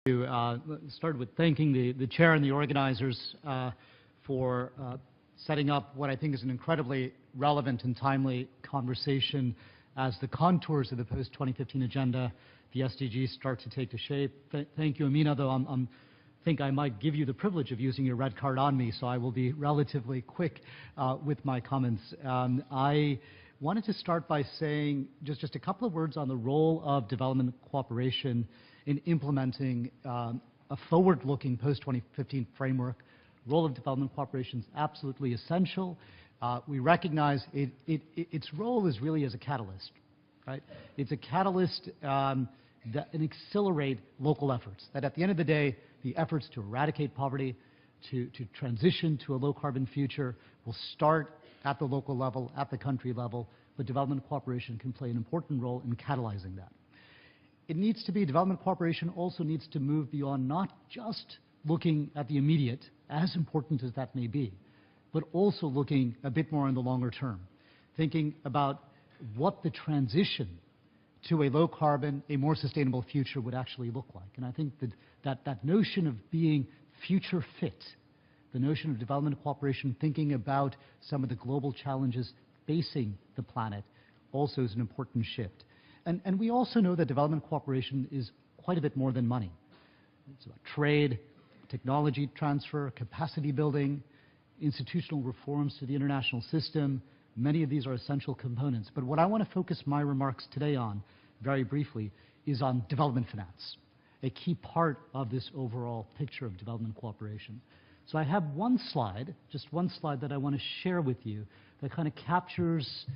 Start with thanking the chair and the organizers for setting up what I think is an incredibly relevant and timely conversation as the contours of the post-2015 agenda, the SDGs, start to take to shape. Thank you, Amina, though I think I might give you the privilege of using your red card on me, so I will be relatively quick with my comments. I wanted to start by saying just a couple of words on the role of development cooperation in implementing a forward-looking post-2015 framework. Role of development cooperation is absolutely essential. We recognize its role is really as a catalyst, right? It's a catalyst that accelerate local efforts. That at the end of the day, the efforts to eradicate poverty, to transition to a low-carbon future will start at the local level, at the country level, but development cooperation can play an important role in catalyzing that. It needs to be, development cooperation also needs to move beyond not just looking at the immediate, as important as that may be, but also looking a bit more in the longer term, thinking about what the transition to a low carbon, a more sustainable future would actually look like. And I think that notion of being future fit, the notion of development cooperation, thinking about some of the global challenges facing the planet, also is an important shift. And we also know that development cooperation is quite a bit more than money. It's about trade, technology transfer, capacity building, institutional reforms to the international system. Many of these are essential components. But what I want to focus my remarks today on, very briefly, is on development finance, a key part of this overall picture of development cooperation. So I have one slide, just one slide that I want to share with you that kind of captures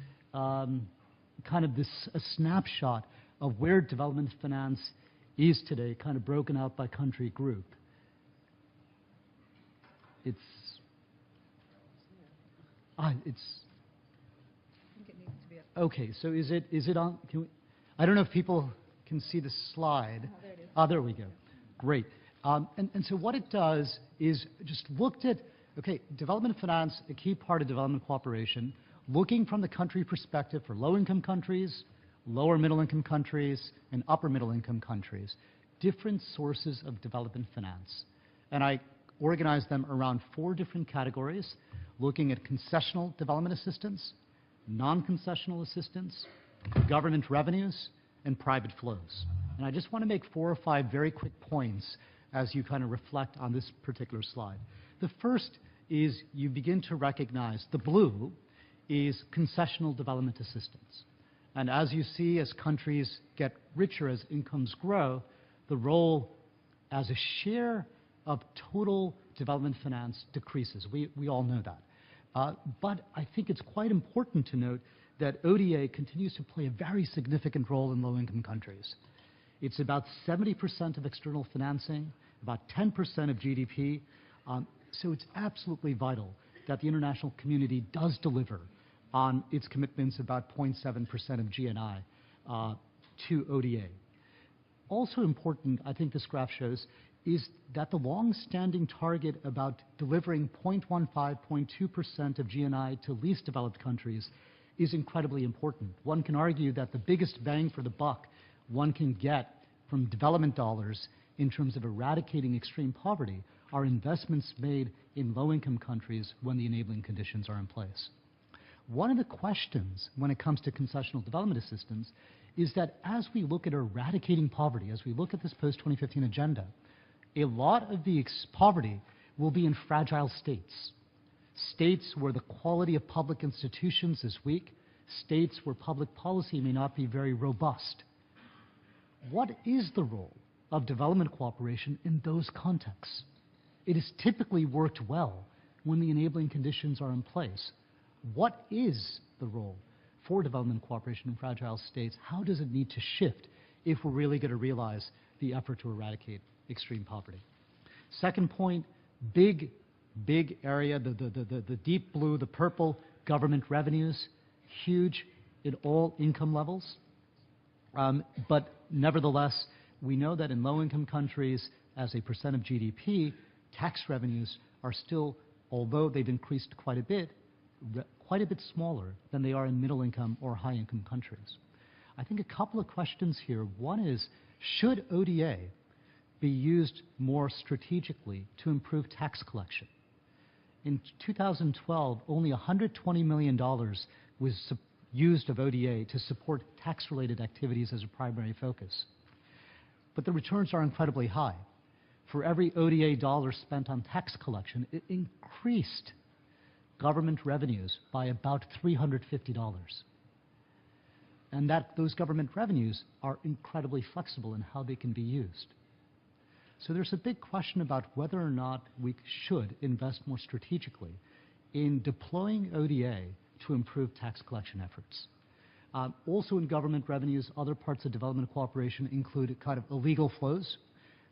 kind of a snapshot of where development finance is today, kind of broken out by country group. It's I think it needs to be up. Okay, so is it on? I don't know if people can see the slide. Oh, there it is. Oh, there we go. Great. And so what it does is just looked at, okay, development finance, a key part of development cooperation, looking from the country perspective for low-income countries, lower middle-income countries, and upper middle-income countries, different sources of development finance. And I organized them around 4 different categories, looking at concessional development assistance, non-concessional assistance, government revenues, and private flows. And I just want to make 4 or 5 very quick points as you kind of reflect on this particular slide. The first is you begin to recognize the blue is concessional development assistance. And as you see, as countries get richer, as incomes grow, the role as a share of total development finance decreases. We all know that. But I think it's quite important to note that ODA continues to play a very significant role in low-income countries. It's about 70% of external financing, about 10% of GDP. So it's absolutely vital that the international community does deliver on its commitments about 0.7% of GNI to ODA. Also important, I think this graph shows, is that the long-standing target about delivering 0.15, 0.2% of GNI to least developed countries is incredibly important. One can argue that the biggest bang for the buck one can get from development dollars in terms of eradicating extreme poverty are investments made in low-income countries when the enabling conditions are in place. One of the questions when it comes to concessional development assistance is that as we look at eradicating poverty, as we look at this post-2015 agenda, a lot of the poverty will be in fragile states. States where the quality of public institutions is weak, states where public policy may not be very robust. What is the role of development cooperation in those contexts? It has typically worked well when the enabling conditions are in place. What is the role for development cooperation in fragile states? How does it need to shift if we're really going to realize the effort to eradicate extreme poverty? Second point, big area, the deep blue, the purple, government revenues, huge in all income levels. But nevertheless, we know that in low-income countries, as a percent of GDP, tax revenues are still, although they've increased quite a bit smaller than they are in middle-income or high-income countries. I think a couple of questions here. One is, should ODA be used more strategically to improve tax collection. In 2012, only $120 million was used of ODA to support tax-related activities as a primary focus. But the returns are incredibly high. For every ODA dollar spent on tax collection, it increased government revenues by about $350. And those government revenues are incredibly flexible in how they can be used. So there's a big question about whether or not we should invest more strategically in deploying ODA to improve tax collection efforts. Also in government revenues, other parts of development cooperation include kind of illegal flows,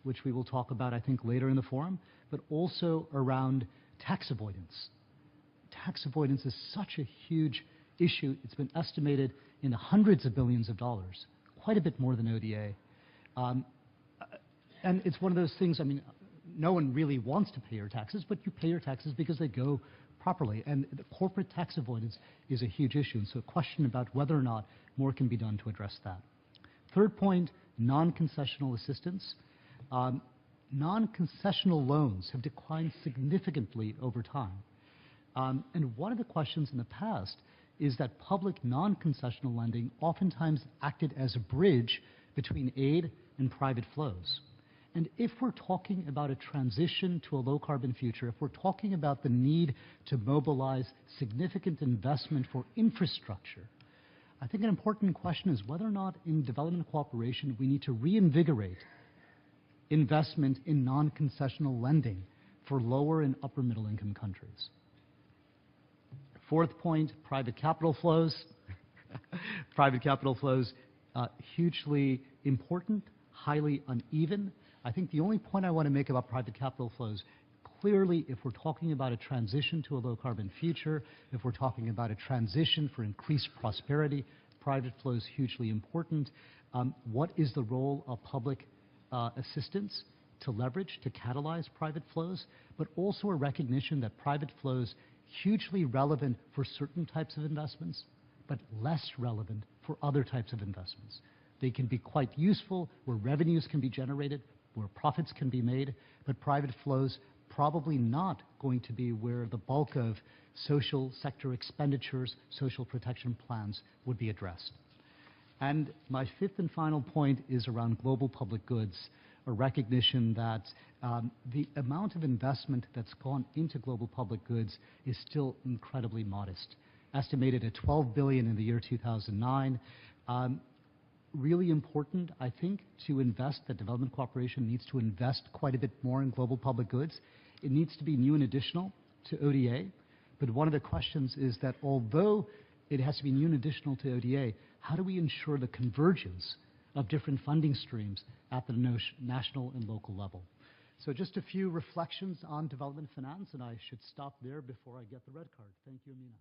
which we will talk about, I think, later in the forum, but also around tax avoidance. Tax avoidance is such a huge issue. It's been estimated in the hundreds of billions of dollars, quite a bit more than ODA. And it's one of those things, I mean, no one really wants to pay your taxes, but you pay your taxes because they go properly. And the corporate tax avoidance is a huge issue. And so a question about whether or not more can be done to address that. Third point, non-concessional assistance. Non-concessional loans have declined significantly over time. And one of the questions in the past is that public non-concessional lending oftentimes acted as a bridge between aid and private flows. And if we're talking about a transition to a low-carbon future, if we're talking about the need to mobilize significant investment for infrastructure, I think an important question is whether or not in development cooperation we need to reinvigorate investment in non-concessional lending for lower and upper middle-income countries. Fourth point, private capital flows. Private capital flows, hugely important, highly uneven. I think the only point I want to make about private capital flows, clearly if we're talking about a transition to a low-carbon future, if we're talking about a transition for increased prosperity, private flows hugely important. What is the role of public assistance to leverage, to catalyze private flows, but also a recognition that private flows hugely relevant for certain types of investments, but less relevant for other types of investments. They can be quite useful where revenues can be generated, where profits can be made, but private flows probably not going to be where the bulk of social sector expenditures, social protection plans would be addressed. And my fifth and final point is around global public goods, a recognition that the amount of investment that's gone into global public goods is still incredibly modest, estimated at $12 billion in the year 2009. Really important, I think, to invest, that development cooperation needs to invest quite a bit more in global public goods. It needs to be new and additional to ODA, but one of the questions is that although it has to be new and additional to ODA, how do we ensure the convergence of different funding streams at the national and local level? So just a few reflections on development finance, and I should stop there before I get the red card. Thank you, Amina.